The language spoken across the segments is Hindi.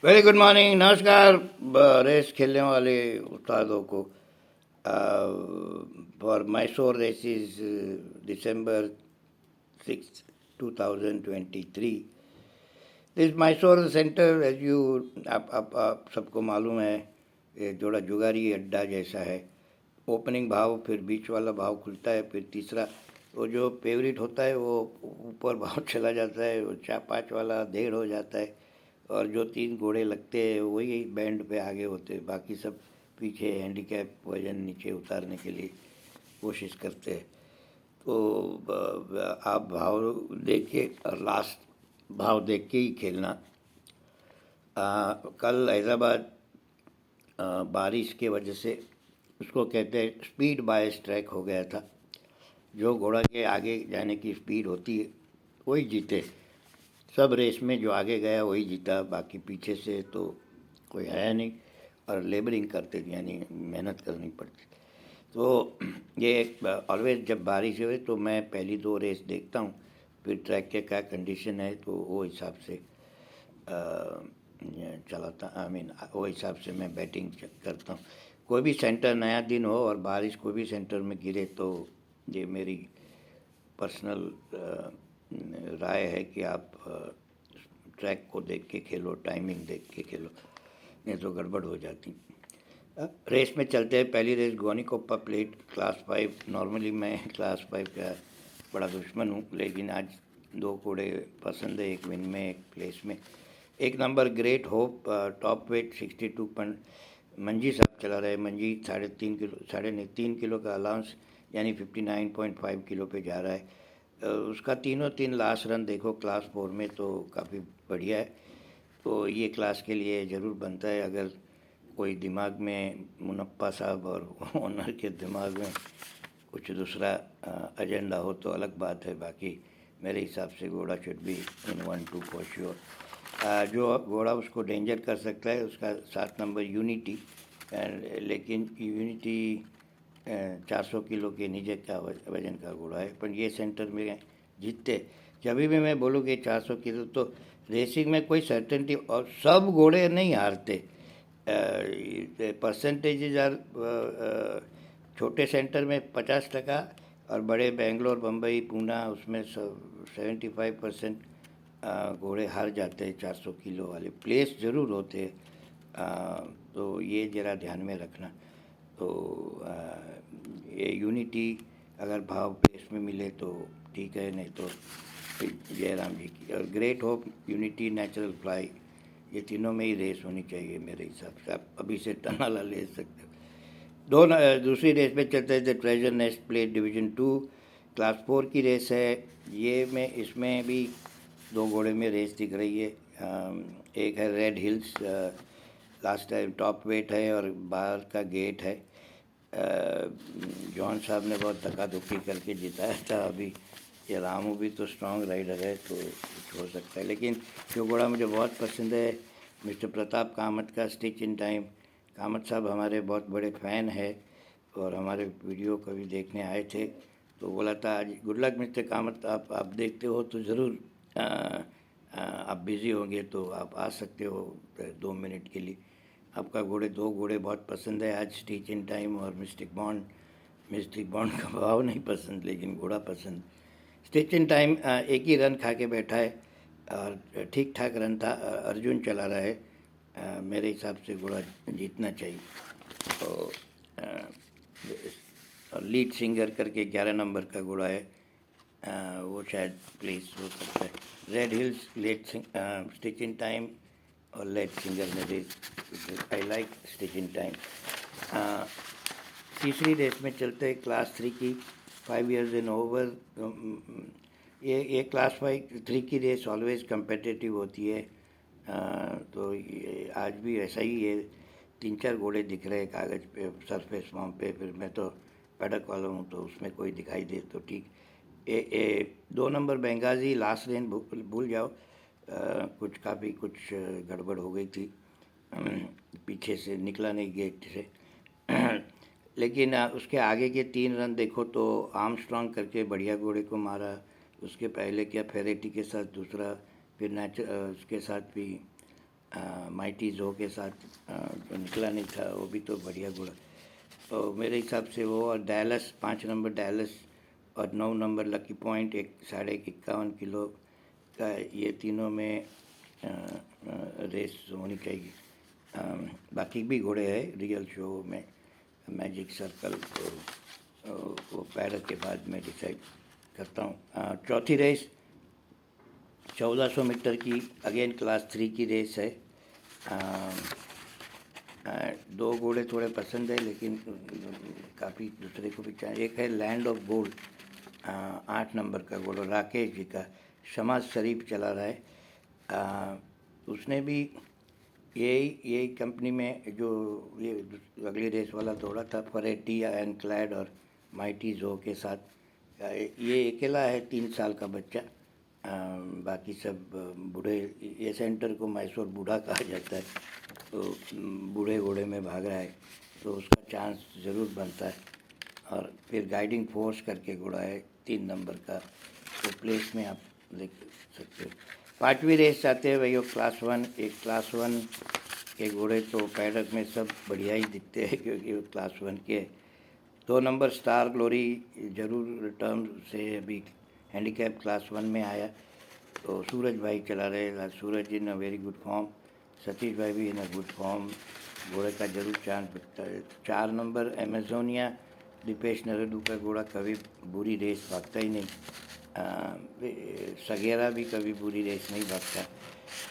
वेरी गुड मॉर्निंग, नमस्कार। रेस खेलने वाले उस्तादों को for Mysore races December 6 2023। This Mysore centre as you आप सबको मालूम है, ये जोड़ा जुगारी अड्डा जैसा है। ओपनिंग भाव, फिर बीच वाला भाव खुलता है, फिर तीसरा वो जो फेवरेट होता है वो ऊपर भाव चला जाता है, वो 4-5 वाला 1.5 हो जाता है, और जो 3 घोड़े लगते हैं वही बैंड पे आगे होते हैं, बाकी सब पीछे हैंडीकैप वजन नीचे उतारने के लिए कोशिश करते हैं। तो आप भाव देख के और लास्ट भाव देख के ही खेलना। कल हैदराबाद बारिश के वजह से उसको कहते हैं स्पीड बायस ट्रैक हो गया था। जो घोड़ा के आगे जाने की स्पीड होती है वही जीते। सब रेस में जो आगे गया वही जीता, बाकी पीछे से तो कोई है नहीं, और लेबरिंग करते थे, यानी मेहनत करनी पड़ती। तो ये ऑलवेज जब बारिश हो तो मैं पहली 2 रेस देखता हूँ, फिर ट्रैक के क्या कंडीशन है तो वो हिसाब से चलाता, आई मीन वो हिसाब से मैं बैटिंग करता हूँ। कोई भी सेंटर नया दिन हो और बारिश कोई भी सेंटर में गिरे तो ये मेरी पर्सनल राय है कि आप ट्रैक को देख के खेलो, टाइमिंग देख के खेलो, नहीं तो गड़बड़ हो जाती। रेस में चलते हैं। पहली रेस गोनीकोप्पा प्लेट क्लास 5। नॉर्मली मैं क्लास 5 का बड़ा दुश्मन हूँ, लेकिन आज 2 घोड़े पसंद है, एक विन में एक प्लेस में। एक number Great Hope, top weight 62 point मंजी साहब चला रहे। मंजी 3.5 किलो, 3.5 किलो का अलाउंस, यानी 59.5 किलो पे जा रहा है। उसका तीनों 3 लास्ट रन देखो क्लास 4 में, तो काफ़ी बढ़िया है। तो ये क्लास के लिए ज़रूर बनता है। अगर कोई दिमाग में मुनप्पा साहब और ओनर के दिमाग में कुछ दूसरा एजेंडा हो तो अलग बात है, बाकी मेरे हिसाब से घोड़ा should be in 1-2 for sure. जो घोड़ा उसको डेंजर कर सकता है उसका 7 नंबर यूनिटी, लेकिन यूनिटी 400 किलो के नीचे का वजन का घोड़ा है, पर ये सेंटर में जीतते। जब भी मैं बोलूँ कि 400 किलो, तो रेसिंग में कोई सर्टेनिटी, और सब घोड़े नहीं हारते। परसेंटेजेज आर छोटे सेंटर में 50%, और बड़े बेंगलोर, बम्बई, पूना, उसमें 75% घोड़े हार जाते हैं 400 किलो वाले। प्लेस ज़रूर होते हैं, तो ये ज़रा ध्यान में रखना। तो ये यूनिटी अगर भाव प्लेस में मिले तो ठीक है, नहीं तो जयराम जी की। और great hope, unity, natural fly, ये तीनों में ही रेस होनी चाहिए मेरे हिसाब से। आप अभी से टनाला ले सकते हो। दूसरी रेस में चलते हैं, the treasure nest plate division 2 class 4 की रेस है। ये में इसमें भी 2 घोड़े में रेस दिख रही है। एक है Red Hills, last time top weight है और बाहर का गेट है। जॉन साहब ने बहुत धक्का धुक्की करके जिताया था। अभी ये रामू भी तो स्ट्रॉन्ग राइडर है, तो कुछ हो सकता है। लेकिन जो घोड़ा मुझे बहुत पसंद है, मिस्टर प्रताप कामत का स्टिच इन टाइम। कामत साहब हमारे बहुत बड़े फ़ैन है और हमारे वीडियो कभी देखने आए थे, तो बोला था आज गुड लक मिस्टर कामत, आप देखते हो तो ज़रूर, आप बिज़ी होंगे तो आप आ सकते हो 2 मिनट के लिए। आपका 2 घोड़े बहुत पसंद है आज, स्टिच इन टाइम और मिस्टिक बॉन्ड। मिस्टिक बॉन्ड का भाव नहीं पसंद, लेकिन घोड़ा पसंद। स्टिच इन टाइम एक ही रन खा के बैठा है और ठीक ठाक रन था। अर्जुन चला रहा है। मेरे हिसाब से घोड़ा जीतना चाहिए। तो लीड सिंगर करके 11 नंबर का घोड़ा है, वो शायद प्लेस हो सकता है। Red Hills, let stitch in time और लेट सिंगर में race. I like stitch in time. तीसरी रेस में चलते हैं क्लास 3 की, 5 इयर्स एंड ओवर। ये क्लास 3 की रेस ऑलवेज कंपेटिटिव होती है। तो आज भी ऐसा ही है। 3-4 घोड़े दिख रहे हैं कागज़ पे, सरफेस फॉर्म पे, फिर मैं तो पैडक वाला हूँ तो उसमें कोई दिखाई दे तो ठीक। 2 नंबर बेंगाजी लास्ट लेन भूल जाओ, कुछ काफ़ी कुछ गड़बड़ हो गई थी, पीछे से निकला नहीं गेट से। लेकिन उसके आगे के 3 रन देखो तो आर्मस्ट्रॉन्ग करके बढ़िया घोड़े को मारा। उसके पहले क्या फेरेटी के साथ दूसरा, फिर उसके साथ भी माइटी जो के साथ जो निकला नहीं था वो भी तो बढ़िया घोड़ा। तो मेरे हिसाब से वो और डैलस 5 नंबर डैलस और 9 नंबर लकी पॉइंट एक 51.5 किलो का, ये तीनों में रेस होनी चाहिए। बाकी भी घोड़े हैं रियल शो में, मैजिक सर्कल तो वो पैरक के बाद मैं डिसाइड करता हूँ। चौथी रेस 1400 मीटर की, अगेन क्लास 3 की रेस है। दो घोड़े थोड़े पसंद है लेकिन काफ़ी दूसरे को भी चाहिए। एक है लैंड ऑफ गोल्ड, 8 नंबर का घोड़ा राकेश जी का, शमाज शरीफ चला रहा है। उसने भी यही कंपनी में जो ये अगली रेस वाला दौड़ा था, फरेटी एंड क्लैड और माइटी जो के साथ। ये अकेला है 3 साल का बच्चा, बाकी सब बूढ़े। ये सेंटर को मैसूर बूढ़ा कहा जाता है, तो बूढ़े घोड़े में भाग रहा है तो उसका चांस ज़रूर बनता है। और फिर गाइडिंग फोर्स करके घोड़ा है 3 नंबर का, तो प्लेस में आप देख सकते हो। 5वीं रेस आते हैं वही क्लास 1। एक क्लास 1 के घोड़े तो पैडक में सब बढ़िया ही दिखते हैं क्योंकि वो क्लास 1 के। 2 नंबर स्टार ग्लोरी जरूर रिटर्न से अभी हैंडीकैप क्लास 1 में आया, तो सूरज भाई चला रहे। Suraj in a very good form, Satish भाई भी इन अ गुड फॉर्म, घोड़े का जरूर चांस बिकता है। 4 नंबर एमेजोनिया दीपेश नरेडू का घोड़ा कभी बुरी रेस भागता ही नहीं। सगेरा भी कभी बुरी रेस नहीं भागता,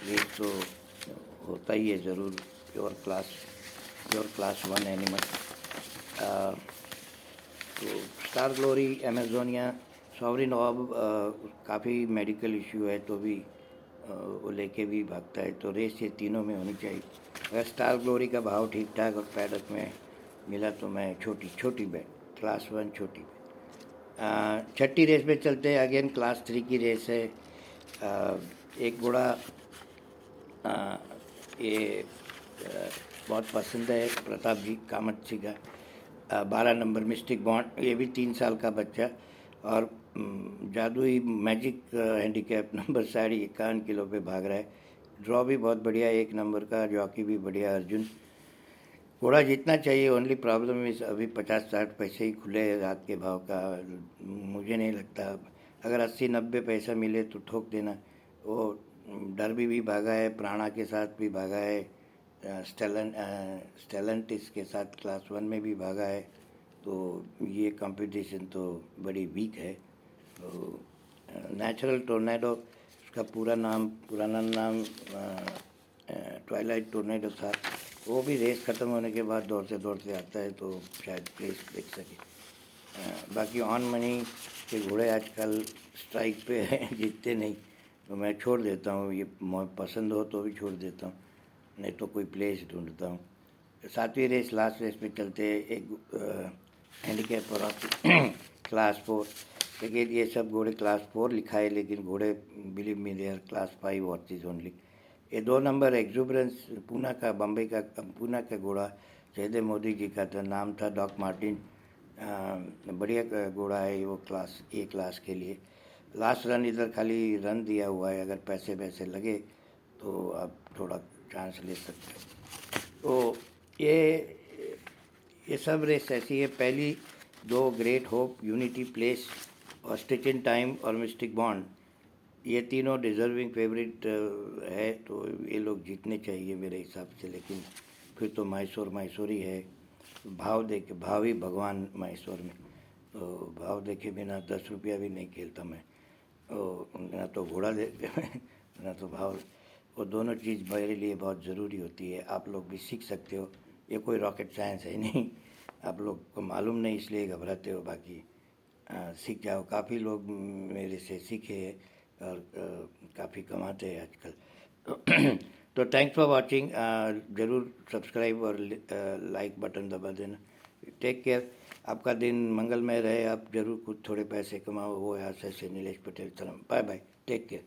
रेस तो होता ही है ज़रूर। Pure class 1 animal. तो स्टार ग्लोरी एमेजोनिया सॉवरिन ऑब काफ़ी मेडिकल इश्यू है तो भी वो लेके भी भागता है, तो रेस ये तीनों में होनी चाहिए। अगर स्टार ग्लोरी का भाव ठीक ठाक और पैडक में मिला तो मैं छोटी बैट क्लास 1 छोटी बैट। छठी रेस में चलते हैं, अगेन क्लास 3 की रेस है। एक घोड़ा ये बहुत पसंद है प्रताप जी कामत जी का, 12 नंबर मिस्टिक बॉन्ड। ये भी 3 साल का बच्चा और जादुई मैजिक हैंडीकैप नंबर 51.5 किलो पे भाग रहा है। ड्रॉ भी बहुत बढ़िया, 1 नंबर का जॉकी भी बढ़िया अर्जुन। घोड़ा जितना चाहिए, ओनली प्रॉब्लम इस अभी 50-60 पैसे ही खुले हैं रात के भाव का। मुझे नहीं लगता, अगर 80-90 पैसा मिले तो ठोक देना। वो डर्बी भी भागा है, प्राणा के साथ भी भागा है, स्टेलेंटिस के साथ क्लास 1 में भी भागा है, तो ये कंपटीशन तो बड़ी वीक है। तो नेचुरल टोर्नेडो उसका पुराना नाम ट्वाइलाइट टोर्नेडो था। वो भी रेस ख़त्म होने के बाद दौड़ते आता है तो शायद प्लेस देख सके। बाकी ऑन मनी के घोड़े आजकल स्ट्राइक पे हैं, जीतते नहीं, तो मैं छोड़ देता हूँ। ये पसंद हो तो भी छोड़ देता हूँ, नहीं तो कोई प्लेस ढूंढता हूँ। 7वीं रेस लास्ट रेस पे चलते हैं, एक हैंडीकैप और क्लास 4। लेकिन ये सब घोड़े क्लास 4 लिखा है, लेकिन घोड़े believe me they are class 5 horses only. ये 2 नंबर एक्जुबरेंस पूना का, बम्बई का पूना का घोड़ा जयदेव मोदी जी का था, नाम था डॉक मार्टिन। बढ़िया घोड़ा है वो क्लास क्लास के लिए। लास्ट रन इधर खाली रन दिया हुआ है, अगर पैसे लगे तो आप थोड़ा चांस ले सकते हो। तो ये सब रेस ऐसी है। पहली 2 ग्रेट होप, यूनिटी प्लेस और स्टिच इन टाइम और मिस्टिक बॉन्ड, ये तीनों डिज़र्विंग फेवरेट है, तो ये लोग जीतने चाहिए मेरे हिसाब से। लेकिन फिर तो मैसूर ही है, भाव ही भगवान मैसूर में, तो भाव देखे बिना 10 रुपया भी नहीं खेलता मैं। ना तो घोड़ा दे ना तो भाव, वो दोनों चीज़ मेरे लिए बहुत ज़रूरी होती है। आप लोग भी सीख सकते हो, ये कोई रॉकेट साइंस है नहीं, आप लोग को मालूम नहीं इसलिए घबराते हो, बाकी सीख जाओ। काफ़ी लोग मेरे से सीखे हैं और काफ़ी कमाते हैं आजकल। तो थैंक्स फॉर वाचिंग, ज़रूर सब्सक्राइब और लाइक बटन दबा देना। टेक केयर, आपका दिन मंगलमय रहे, आप ज़रूर कुछ थोड़े पैसे कमाओ। वो आशा से नीलेश पटेल, सलाम, बाय बाय, टेक केयर।